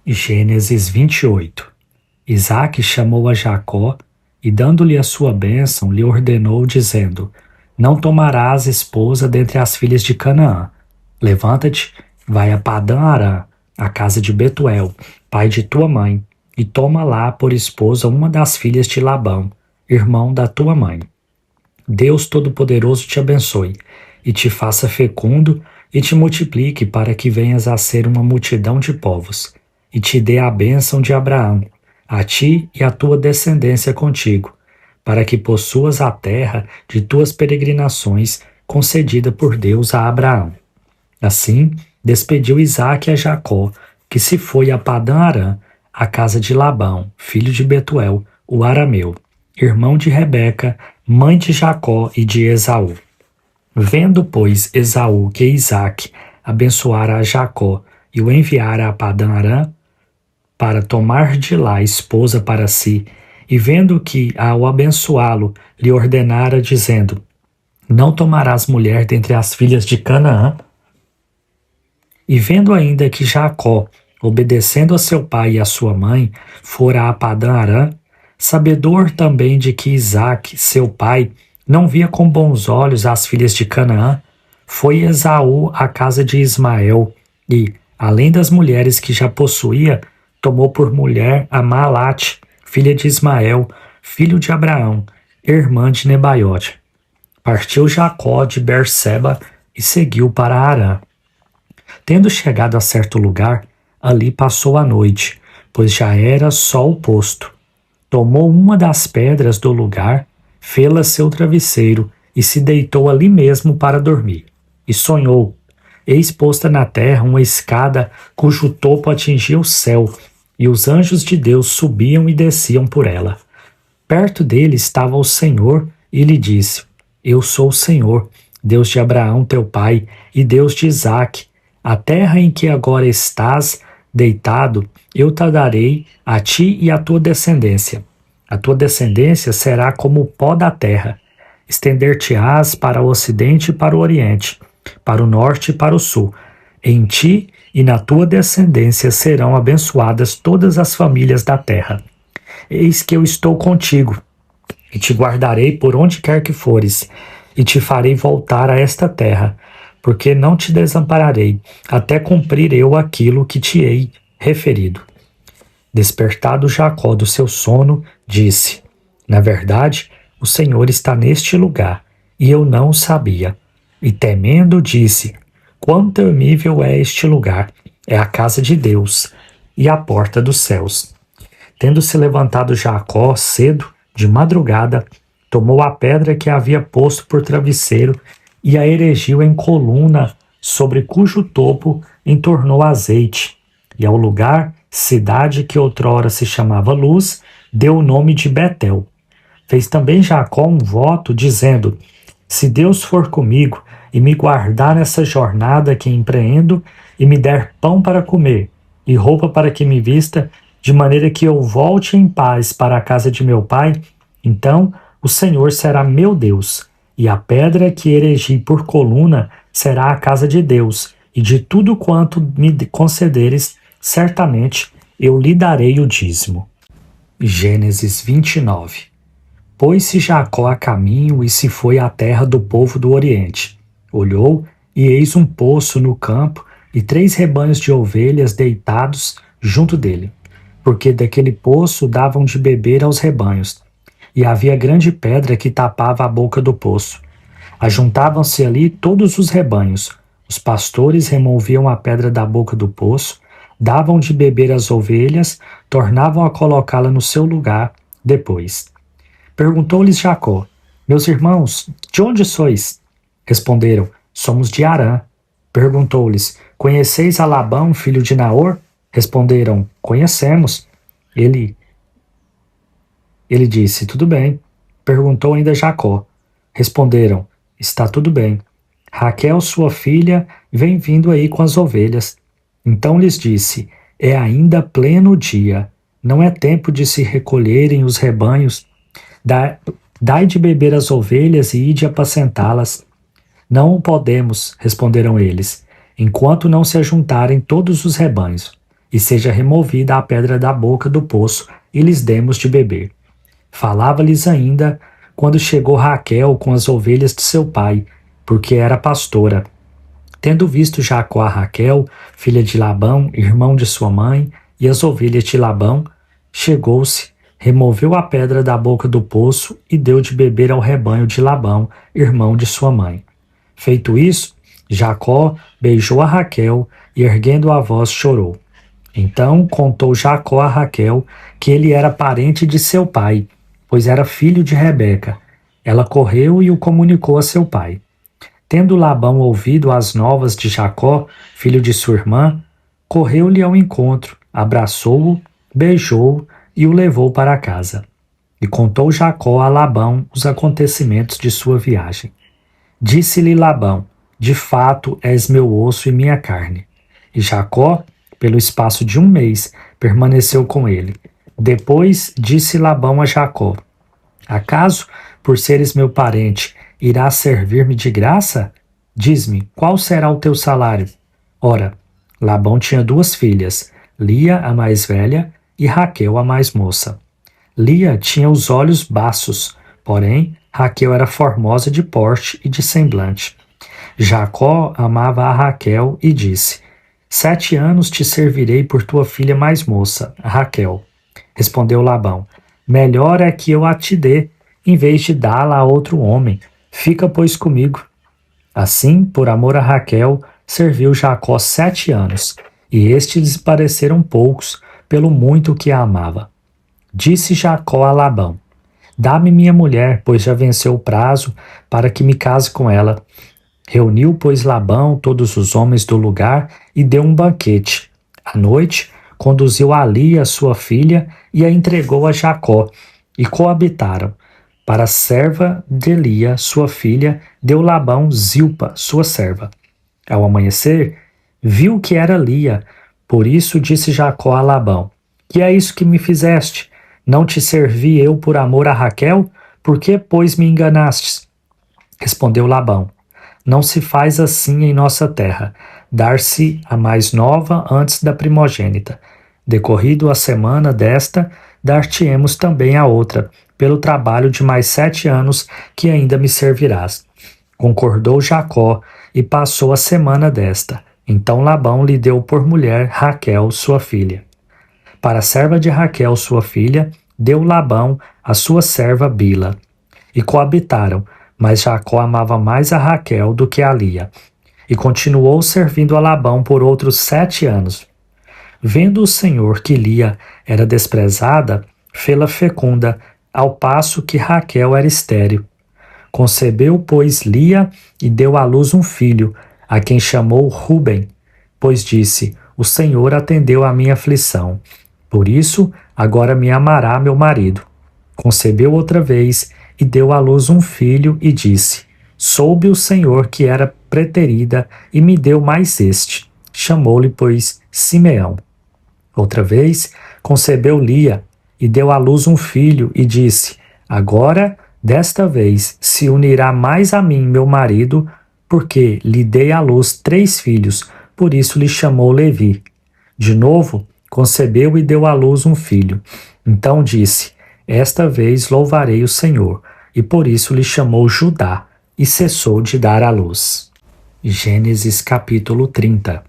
Gênesis 28. Isaque chamou a Jacó e, dando-lhe a sua bênção, lhe ordenou, dizendo: Não tomarás esposa dentre as filhas de Canaã. Levanta-te, vai a Padã-Arã, a casa de Betuel, pai de tua mãe, e toma lá por esposa uma das filhas de Labão, irmão da tua mãe. Deus Todo-Poderoso te abençoe, e te faça fecundo, e te multiplique para que venhas a ser uma multidão de povos, e te dê a bênção de Abraão, a ti e a tua descendência contigo, para que possuas a terra de tuas peregrinações concedida por Deus a Abraão. Assim, despediu Isaque a Jacó, que se foi a Padã-Arã, a casa de Labão, filho de Betuel, o arameu, irmão de Rebeca, mãe de Jacó e de Esaú. Vendo, pois, Esaú que Isaque abençoara a Jacó e o enviara a Padã-Arã para tomar de lá esposa para si, e vendo que, ao abençoá-lo, lhe ordenara, dizendo: Não tomarás mulher dentre as filhas de Canaã, e vendo ainda que Jacó, obedecendo a seu pai e a sua mãe, fora a Padã-Arã, sabedor também de que Isaque, seu pai, não via com bons olhos as filhas de Canaã, foi Esaú à casa de Ismael e, além das mulheres que já possuía, tomou por mulher a Maalate, filha de Ismael, filho de Abraão, irmã de Nebaiote. Partiu Jacó de Berseba e seguiu para Harã. Tendo chegado a certo lugar, ali passou a noite, pois já era sol posto. Tomou uma das pedras do lugar, fê-la seu travesseiro e se deitou ali mesmo para dormir. E sonhou: eis posta na terra uma escada cujo topo atingia o céu, e os anjos de Deus subiam e desciam por ela. Perto dele estava o Senhor e lhe disse: Eu sou o Senhor, Deus de Abraão teu pai e Deus de Isaque. A terra em que agora estás deitado, eu te darei a ti e à tua descendência. A tua descendência será como o pó da terra. Estender-te-ás para o ocidente e para o oriente, para o norte e para o sul. Em ti e na tua descendência serão abençoadas todas as famílias da terra. Eis que eu estou contigo, e te guardarei por onde quer que fores, e te farei voltar a esta terra, porque não te desampararei, até cumprir eu aquilo que te hei referido. Despertado Jacó do seu sono, disse: Na verdade, o Senhor está neste lugar, e eu não o sabia. E temendo, disse: Quão temível é este lugar! É a casa de Deus e a porta dos céus. Tendo se levantado Jacó cedo, de madrugada, tomou a pedra que havia posto por travesseiro e a erigiu em coluna, sobre cujo topo entornou azeite, e ao lugar, cidade que outrora se chamava Luz, deu o nome de Betel. Fez também Jacó um voto, dizendo: Se Deus for comigo e me guardar nessa jornada que empreendo, e me der pão para comer e roupa para que me vista, de maneira que eu volte em paz para a casa de meu pai, então o Senhor será meu Deus, e a pedra que erigi por coluna será a casa de Deus, e de tudo quanto me concederes, certamente eu lhe darei o dízimo. Gênesis 29. Pôs-se Jacó a caminho e se foi à terra do povo do Oriente. Olhou, e eis um poço no campo, e 3 rebanhos de ovelhas deitados junto dele, porque daquele poço davam de beber aos rebanhos. E havia grande pedra que tapava a boca do poço. Ajuntavam-se ali todos os rebanhos. Os pastores removiam a pedra da boca do poço, davam de beber às ovelhas, tornavam a colocá-la no seu lugar depois. Perguntou-lhes Jacó: Meus irmãos, de onde sois? Responderam: Somos de Harã. Perguntou-lhes: Conheceis a Labão, filho de Naor? Responderam: Conhecemos. Ele disse: Tudo bem. Perguntou ainda Jacó. Responderam: Está tudo bem. Raquel, sua filha, vem vindo aí com as ovelhas. Então lhes disse: É ainda pleno dia. Não é tempo de se recolherem os rebanhos. Dai de beber às ovelhas e ide apacentá-las. Não o podemos, responderam eles, enquanto não se ajuntarem todos os rebanhos. e seja removida a pedra da boca do poço, e lhes demos de beber. Falava-lhes ainda quando chegou Raquel com as ovelhas de seu pai, porque era pastora. Tendo visto Jacó a Raquel, filha de Labão, irmão de sua mãe, e as ovelhas de Labão, chegou-se, removeu a pedra da boca do poço e deu de beber ao rebanho de Labão, irmão de sua mãe. Feito isso, Jacó beijou a Raquel e, erguendo a voz, chorou. Então contou Jacó a Raquel que ele era parente de seu pai, pois era filho de Rebeca. Ela correu e o comunicou a seu pai. Tendo Labão ouvido as novas de Jacó, filho de sua irmã, correu-lhe ao encontro, abraçou-o, beijou-o e o levou para casa. E contou Jacó a Labão os acontecimentos de sua viagem. Disse-lhe Labão: de fato és meu osso e minha carne. E Jacó, pelo espaço de 1 mês, permaneceu com ele. Depois disse Labão a Jacó: acaso, por seres meu parente, irás servir-me de graça? Diz-me, qual será o teu salário? Ora, Labão tinha 2 filhas, Lia, a mais velha, e Raquel, a mais moça. Lia tinha os olhos baços, porém Raquel era formosa de porte e de semblante. Jacó amava a Raquel e disse: 7 anos te servirei por tua filha mais moça, Raquel. Respondeu Labão: melhor é que eu a te dê, em vez de dá-la a outro homem. Fica, pois, comigo. Assim, por amor a Raquel, serviu Jacó 7 anos, e estes lhes pareceram poucos, pelo muito que a amava. Disse Jacó a Labão: dá-me minha mulher, pois já venceu o prazo, para que me case com ela. Reuniu, pois, Labão todos os homens do lugar e deu um banquete. À noite, conduziu a Lia, sua filha, e a entregou a Jacó, e coabitaram. Para a serva de Lia, sua filha, deu Labão Zilpa, sua serva. Ao amanhecer, viu que era Lia, por isso disse Jacó a Labão: que é isso que me fizeste? Não te servi eu por amor a Raquel? Por que, pois, me enganastes? Respondeu Labão: não se faz assim em nossa terra, dar-se a mais nova antes da primogênita. Decorrido a semana desta, dar-te-emos também a outra, pelo trabalho de mais 7 anos que ainda me servirás. Concordou Jacó e passou a semana desta. Então Labão lhe deu por mulher Raquel, sua filha. Para a serva de Raquel, sua filha, deu Labão a sua serva Bila. E coabitaram, mas Jacó amava mais a Raquel do que a Lia. E continuou servindo a Labão por outros 7 anos. Vendo o Senhor que Lia era desprezada, fê-la fecunda, ao passo que Raquel era estéril. Concebeu, pois, Lia e deu à luz um filho, a quem chamou Ruben, pois disse: o Senhor atendeu à minha aflição. Por isso, agora me amará meu marido. Concebeu outra vez e deu à luz um filho e disse: soube o Senhor que era preterida e me deu mais este. Chamou-lhe, pois, Simeão. Outra vez, concebeu Lia e deu à luz um filho e disse: agora, desta vez, se unirá mais a mim meu marido, porque lhe dei à luz 3 filhos, por isso lhe chamou Levi. De novo, concebeu e deu à luz um filho. Então disse: esta vez louvarei o Senhor, e por isso lhe chamou Judá, e cessou de dar à luz. Gênesis capítulo 30.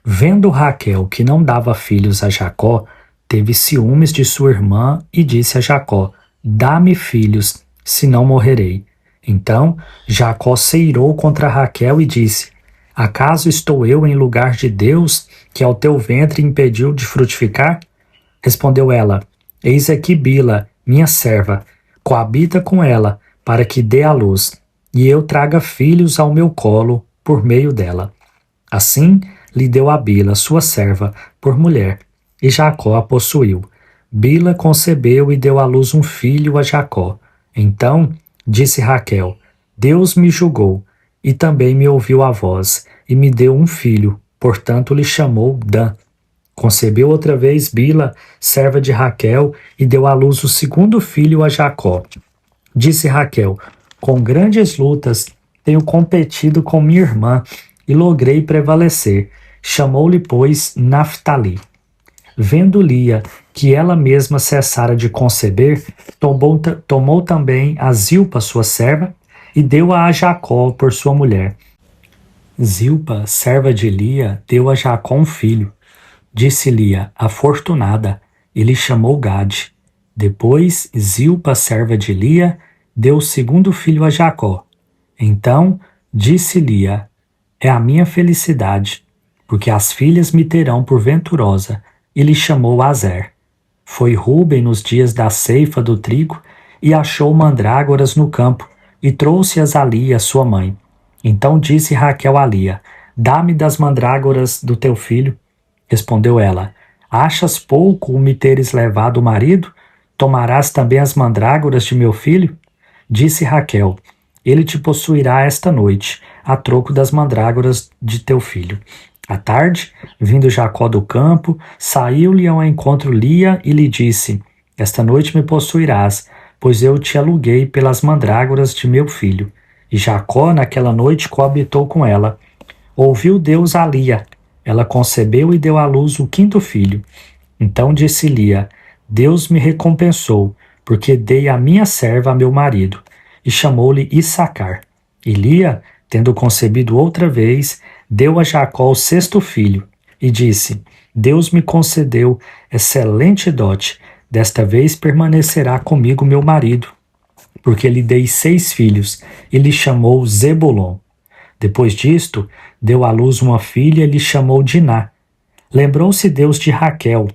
Vendo Raquel que não dava filhos a Jacó, teve ciúmes de sua irmã e disse a Jacó: dá-me filhos, senão morrerei. Então Jacó se irou contra Raquel e disse: acaso estou eu em lugar de Deus, que ao teu ventre impediu de frutificar? Respondeu ela: eis aqui Bila, minha serva, coabita com ela, para que dê à luz, e eu traga filhos ao meu colo por meio dela. Assim lhe deu a Bila, sua serva, por mulher, e Jacó a possuiu. Bila concebeu e deu à luz um filho a Jacó. Então disse Raquel: Deus me julgou, e também me ouviu a voz, e me deu um filho, portanto lhe chamou Dan. Concebeu outra vez Bila, serva de Raquel, e deu à luz o segundo filho a Jacó. Disse Raquel: com grandes lutas tenho competido com minha irmã, e logrei prevalecer. Chamou-lhe, pois, Naftali. Vendo Lia que ela mesma cessara de conceber, tomou também a Zilpa, sua serva, e deu-a a Jacó por sua mulher. Zilpa, serva de Lia, deu a Jacó um filho. Disse Lia, afortunada, e lhe chamou Gade. Depois, Zilpa, serva de Lia, deu o segundo filho a Jacó. Então, disse Lia, é a minha felicidade, porque as filhas me terão por venturosa, e lhe chamou Azer. Foi Ruben nos dias da ceifa do trigo, e achou mandrágoras no campo, e trouxe-as a Lia, sua mãe. Então disse Raquel a Lia, dá-me das mandrágoras do teu filho. Respondeu ela, achas pouco o me teres levado o marido? Tomarás também as mandrágoras de meu filho? Disse Raquel, ele te possuirá esta noite, a troco das mandrágoras de teu filho. À tarde, vindo Jacó do campo, saiu-lhe ao encontro Lia e lhe disse, esta noite me possuirás, pois eu te aluguei pelas mandrágoras de meu filho. E Jacó naquela noite coabitou com ela. Ouviu Deus a Lia. Ela concebeu e deu à luz o quinto filho. Então disse Lia, Deus me recompensou, porque dei a minha serva a meu marido. E chamou-lhe Issacar. E Lia, tendo concebido outra vez, deu a Jacó o sexto filho. E disse, Deus me concedeu excelente dote, desta vez permanecerá comigo meu marido, porque lhe dei 6 filhos, e lhe chamou Zebulon. Depois disto, deu à luz uma filha e lhe chamou Diná. Lembrou-se Deus de Raquel,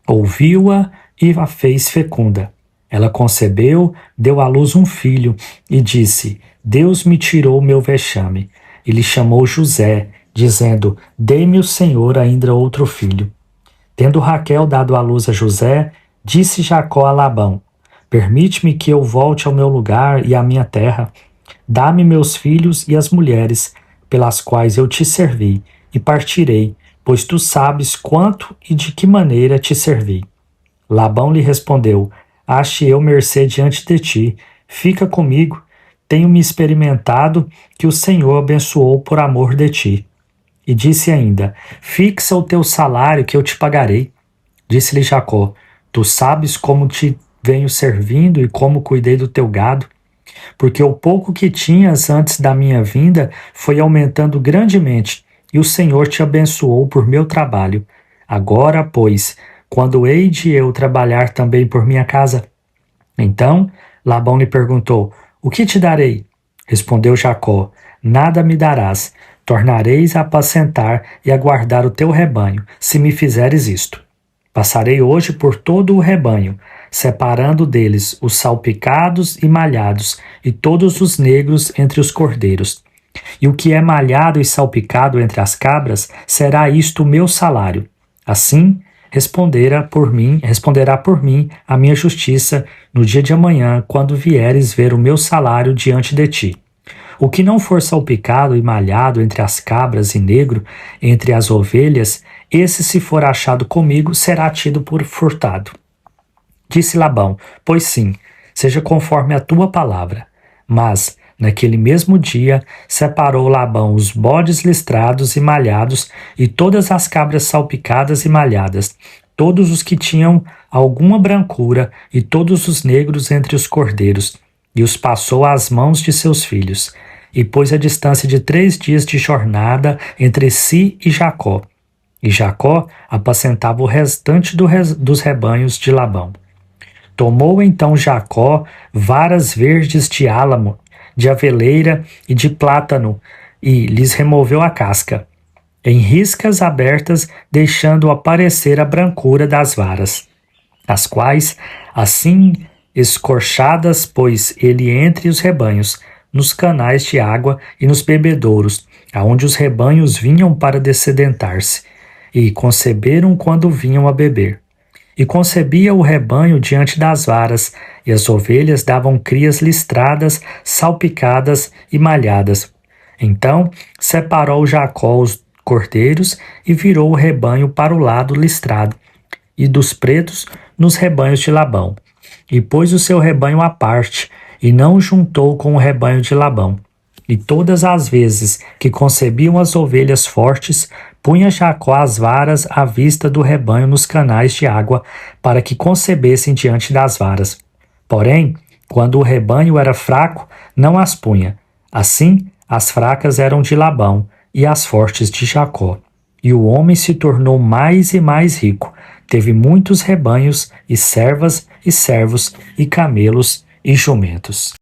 ouviu-a e a fez fecunda. Ela concebeu, deu à luz um filho, e disse, Deus me tirou meu vexame. E lhe chamou José, dizendo, dê-me o Senhor ainda outro filho. Tendo Raquel dado à luz a José, disse Jacó a Labão, permite-me que eu volte ao meu lugar e à minha terra. Dá-me meus filhos e as mulheres, pelas quais eu te servi, e partirei, pois tu sabes quanto e de que maneira te servi. Labão lhe respondeu, ache eu mercê diante de ti, fica comigo, tenho-me experimentado que o Senhor abençoou por amor de ti. E disse ainda, fixa o teu salário que eu te pagarei. Disse-lhe Jacó, tu sabes como te venho servindo e como cuidei do teu gado, porque o pouco que tinhas antes da minha vinda foi aumentando grandemente, e o Senhor te abençoou por meu trabalho. Agora, pois, quando hei de eu trabalhar também por minha casa? Então Labão lhe perguntou, o que te darei? Respondeu Jacó, nada me darás, tornareis a apacentar e a guardar o teu rebanho, se me fizeres isto. Passarei hoje por todo o rebanho, separando deles os salpicados e malhados, e todos os negros entre os cordeiros. E o que é malhado e salpicado entre as cabras, será isto o meu salário. Assim, responderá por mim a minha justiça no dia de amanhã, quando vieres ver o meu salário diante de ti. O que não for salpicado e malhado entre as cabras e negro entre as ovelhas, esse, se for achado comigo, será tido por furtado. Disse Labão, pois sim, seja conforme a tua palavra. Mas, naquele mesmo dia, separou Labão os bodes listrados e malhados e todas as cabras salpicadas e malhadas, todos os que tinham alguma brancura e todos os negros entre os cordeiros, e os passou às mãos de seus filhos, e pôs a distância de 3 dias de jornada entre si e Jacó. E Jacó apacentava o restante dos rebanhos de Labão. Tomou então Jacó varas verdes de álamo, de aveleira e de plátano, e lhes removeu a casca, em riscas abertas, deixando aparecer a brancura das varas, as quais, assim escorchadas, pôs ele entre os rebanhos, nos canais de água e nos bebedouros, aonde os rebanhos vinham para dessedentar-se, e conceberam quando vinham a beber. E concebia o rebanho diante das varas, e as ovelhas davam crias listradas, salpicadas e malhadas. Então separou Jacó os cordeiros e virou o rebanho para o lado listrado, e dos pretos nos rebanhos de Labão. E pôs o seu rebanho à parte, e não juntou com o rebanho de Labão. E todas as vezes que concebiam as ovelhas fortes, punha Jacó as varas à vista do rebanho nos canais de água para que concebessem diante das varas. Porém, quando o rebanho era fraco, não as punha. Assim, as fracas eram de Labão e as fortes de Jacó. E o homem se tornou mais e mais rico. Teve muitos rebanhos e servas e servos e camelos e jumentos.